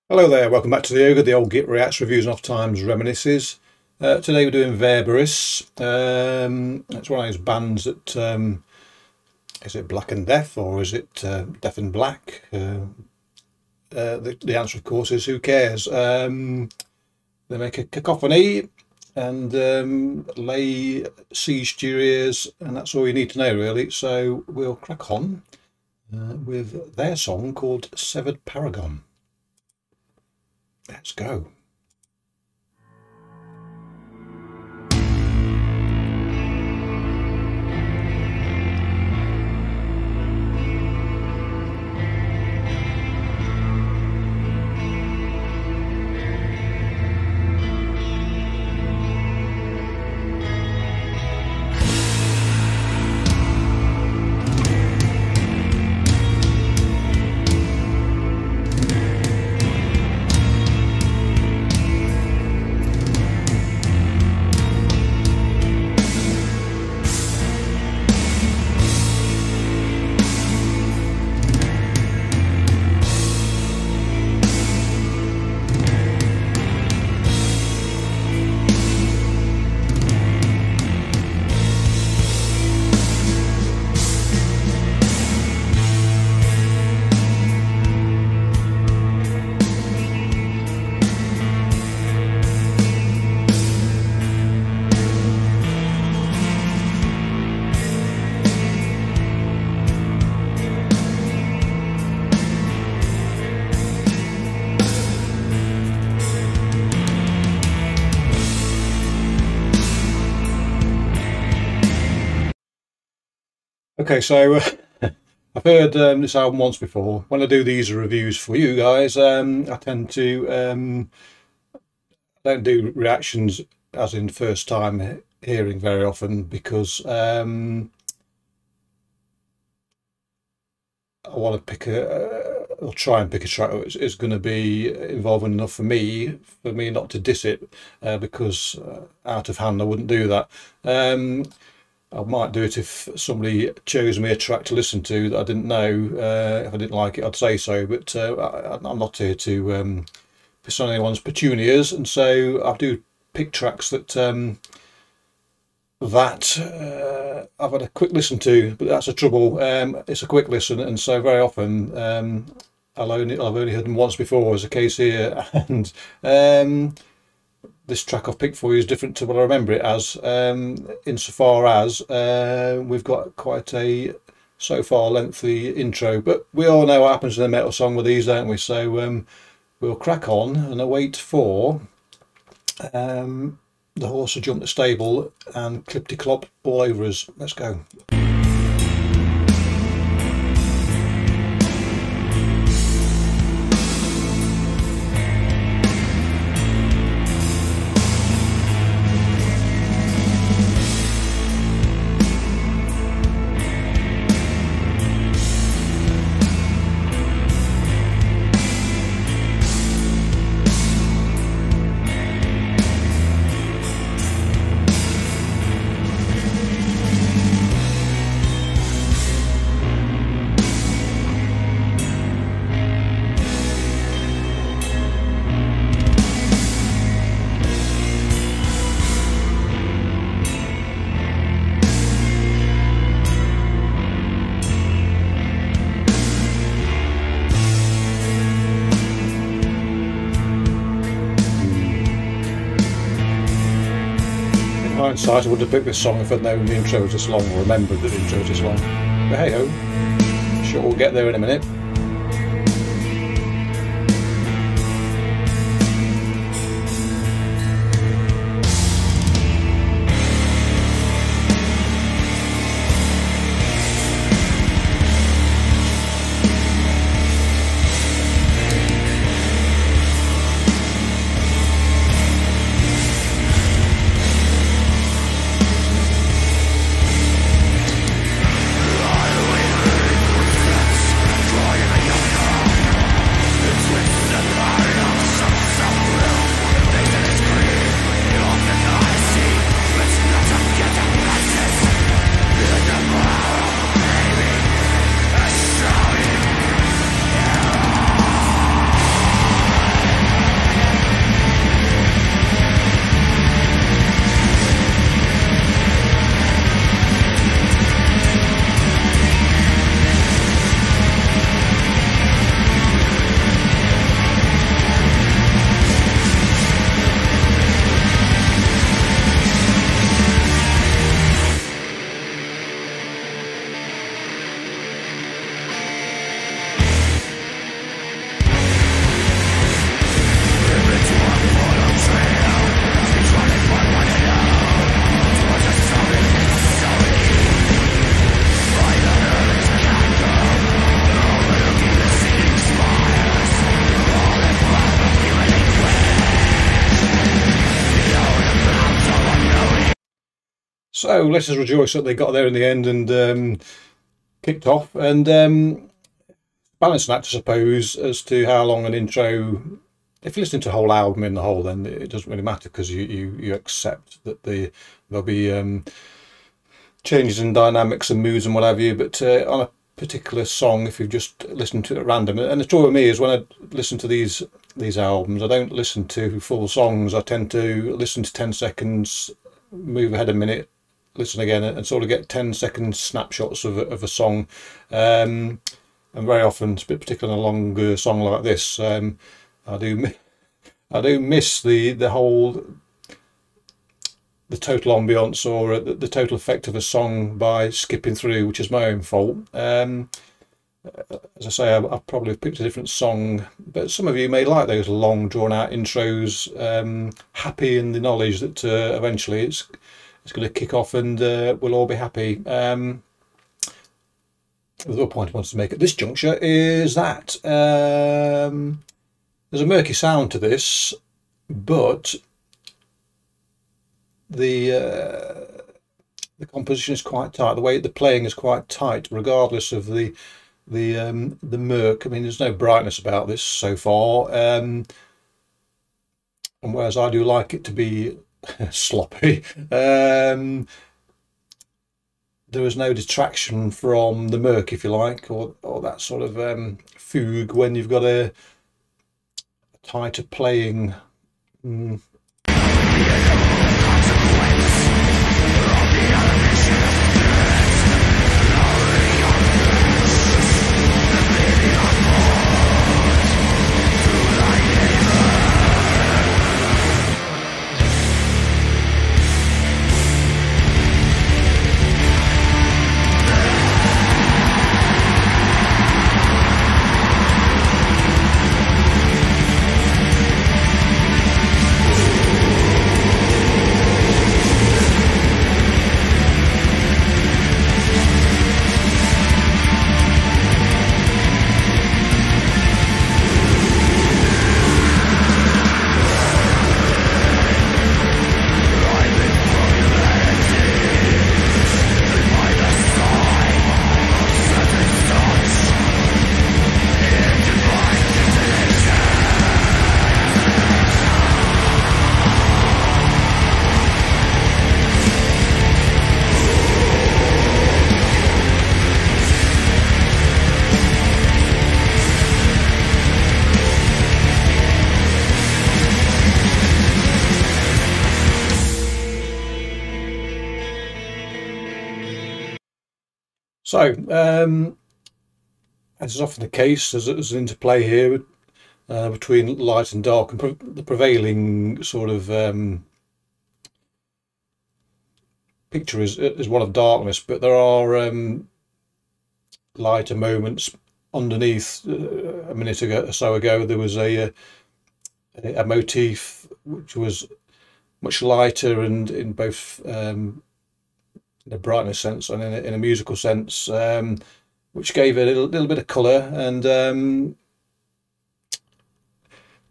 Hello there, welcome back to the Ogre, the old Git Reacts, Reviews and Off Times Reminisces. Today we're doing Verberis. It's one of those bands that, is it Black and Death or is it Death and Black? The answer of course is who cares. They make a cacophony and lay siege to your ears, and that's all you need to know really. So we'll crack on with their song called Severed Paragon. Let's go. Okay, so I've heard this album once before. When I do these reviews for you guys, I tend to don't do reactions as in first time hearing very often, because I want to pick or try and pick a track that is going to be involving enough for me not to diss it, because out of hand I wouldn't do that. I might do it if somebody chose me a track to listen to that I didn't know. If I didn't like it, I'd say so, but I'm not here to piss on anyone's petunias, and so I do pick tracks that I've had a quick listen to, but that's the trouble. It's a quick listen, and so very often I've only heard them once before, as the case here, and this track I've picked for you is different to what I remember it as, insofar as we've got quite a so far lengthy intro, but we all know what happens in a metal song with these, don't we? So we'll crack on and await for the horse to jump the stable and clip-de-clop all over us. Let's go. Hindsight, I would have picked this song if I'd known the intro was this long, or remembered that the intro was this long. But hey ho, sure we'll get there in a minute. Try So let us rejoice that they got there in the end and kicked off. And balancing act, I suppose, as to how long an intro. If you listen to a whole album in the whole, then it doesn't really matter, because you accept that there'll be changes in dynamics and moods and what have you. But on a particular song, if you've just listened to it at random, and the trouble with me is when I listen to these albums, I don't listen to full songs. I tend to listen to 10 seconds, move ahead a minute, listen again, and sort of get 10-second snapshots of a song. And very often, particularly on a longer song like this, I do miss the total ambience or the total effect of a song by skipping through, which is my own fault. As I say, I probably picked a different song, but some of you may like those long drawn out intros, happy in the knowledge that eventually it's going to kick off and we'll all be happy. The other point I wanted to make at this juncture is that there's a murky sound to this, but the composition is quite tight. The way the playing is quite tight, regardless of the murk. I mean, there's no brightness about this so far, and whereas I do like it to be sloppy, there is no detraction from the murk, if you like, or that sort of fugue when you've got a tighter playing. So, as is often the case, there's an interplay here between light and dark, and the prevailing sort of picture is one of darkness, but there are lighter moments underneath. A minute or so ago, there was a motif which was much lighter and in both in a brightness sense and in a musical sense, which gave it a little bit of colour and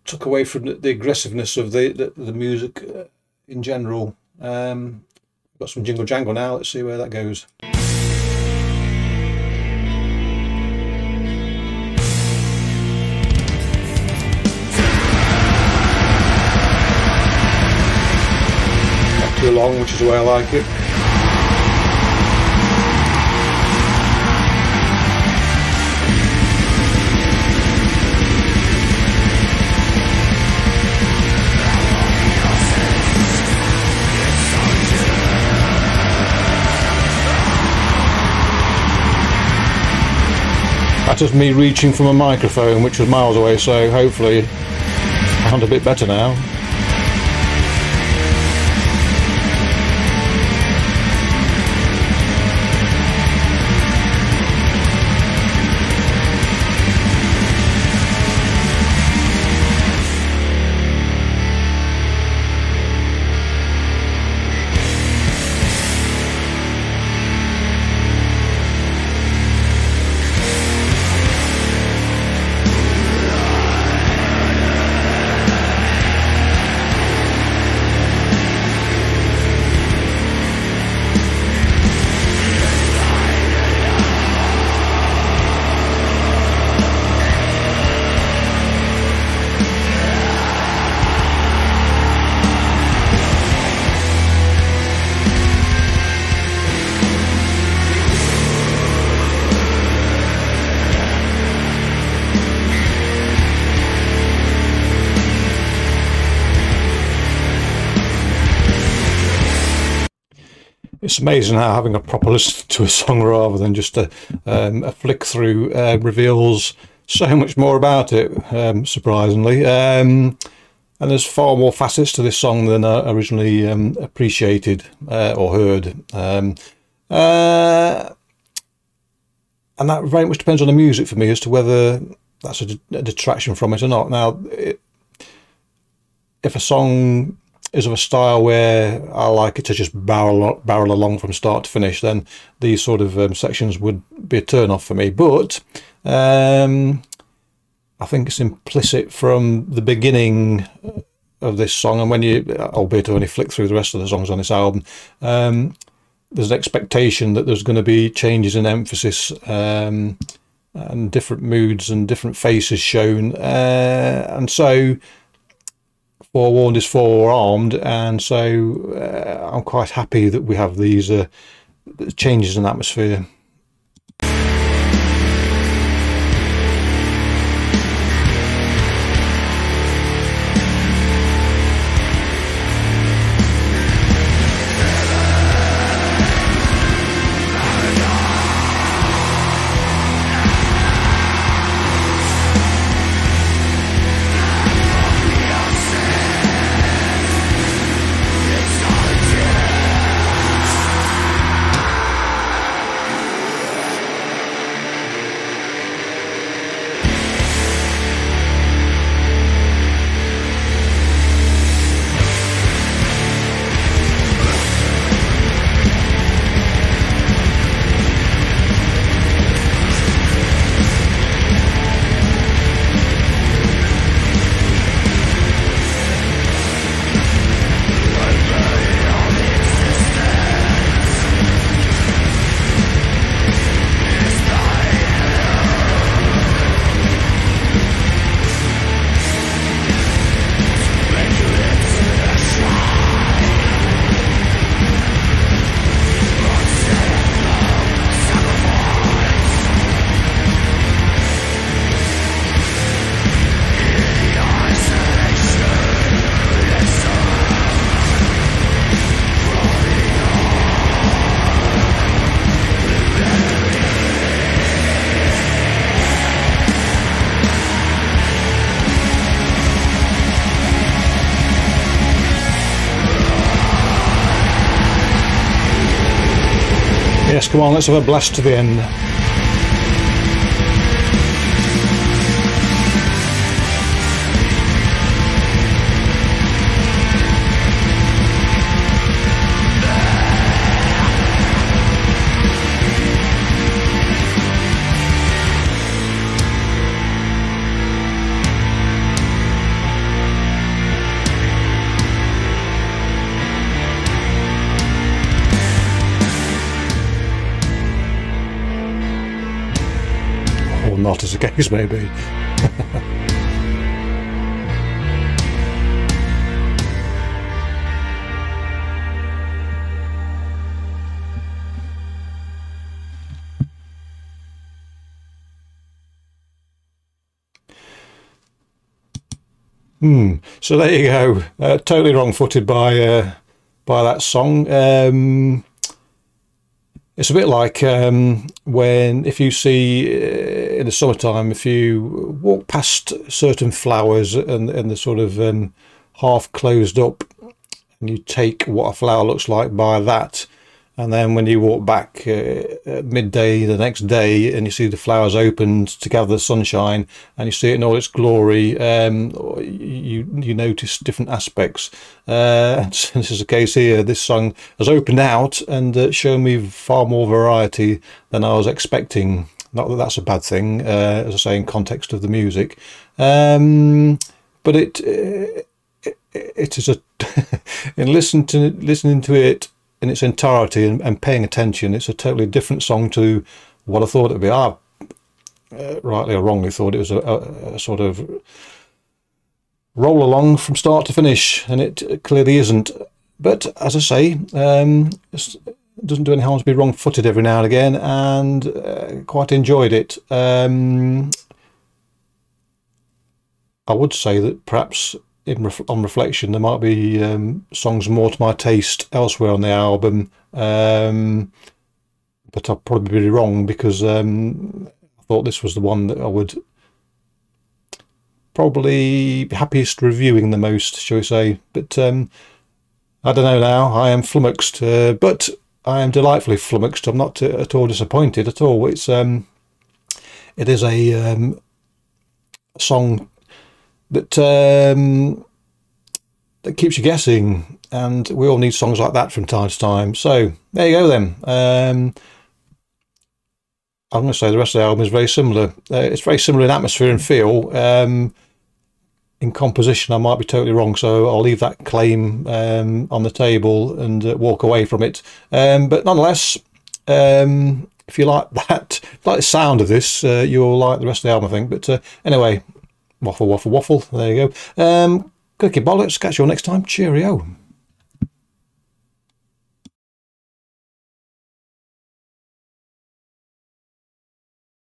took away from the aggressiveness of the music in general. Got some jingle jangle now. Let's see where that goes. Not too long, which is the way I like it. That's just me reaching from a microphone which was miles away, so hopefully I sound a bit better now. It's amazing how having a proper listen to a song rather than just a flick through reveals so much more about it, surprisingly. And there's far more facets to this song than I originally appreciated or heard. And that very much depends on the music for me as to whether that's a detraction from it or not. Now, if a song is of a style where I like it to just barrel along from start to finish, then these sort of sections would be a turn off for me. But I think it's implicit from the beginning of this song, and when you, albeit when you flick through the rest of the songs on this album, there's an expectation that there's going to be changes in emphasis and different moods and different faces shown, and so forewarned is forearmed, and so I'm quite happy that we have these changes in atmosphere. Yes, come on, let's have a blast to the end. Or not, as the case may be. So there you go. Totally wrong-footed by that song. It's a bit like when, if you see in the summertime, if you walk past certain flowers and they're sort of half closed up, and you take what a flower looks like by that, and then when you walk back at midday the next day and you see the flowers opened to gather the sunshine and you see it in all its glory, you notice different aspects. This is the case here. This song has opened out and shown me far more variety than I was expecting. Not that that's a bad thing, as I say, in context of the music, but it is a in listening to it in its entirety and paying attention, it's a totally different song to what I thought it would be. I rightly or wrongly thought it was a sort of roll along from start to finish, and it clearly isn't. But as I say, it doesn't do any harm to be wrong-footed every now and again, and quite enjoyed it. I would say that perhaps on reflection, there might be songs more to my taste elsewhere on the album, but I'll probably be wrong, because I thought this was the one that I would probably be happiest reviewing the most, shall we say. But I don't know now. I am flummoxed, but I am delightfully flummoxed. I'm not at all disappointed at all. It is a song that that keeps you guessing, and we all need songs like that from time to time. So there you go then. I'm going to say the rest of the album is very similar. It's very similar in atmosphere and feel. In composition, I might be totally wrong, so I'll leave that claim on the table and walk away from it. But nonetheless, if you like that, if you like the sound of this, you'll like the rest of the album, I think. But anyway, waffle, waffle, waffle. There you go. Clicky bollocks. Catch you all next time. Cheerio.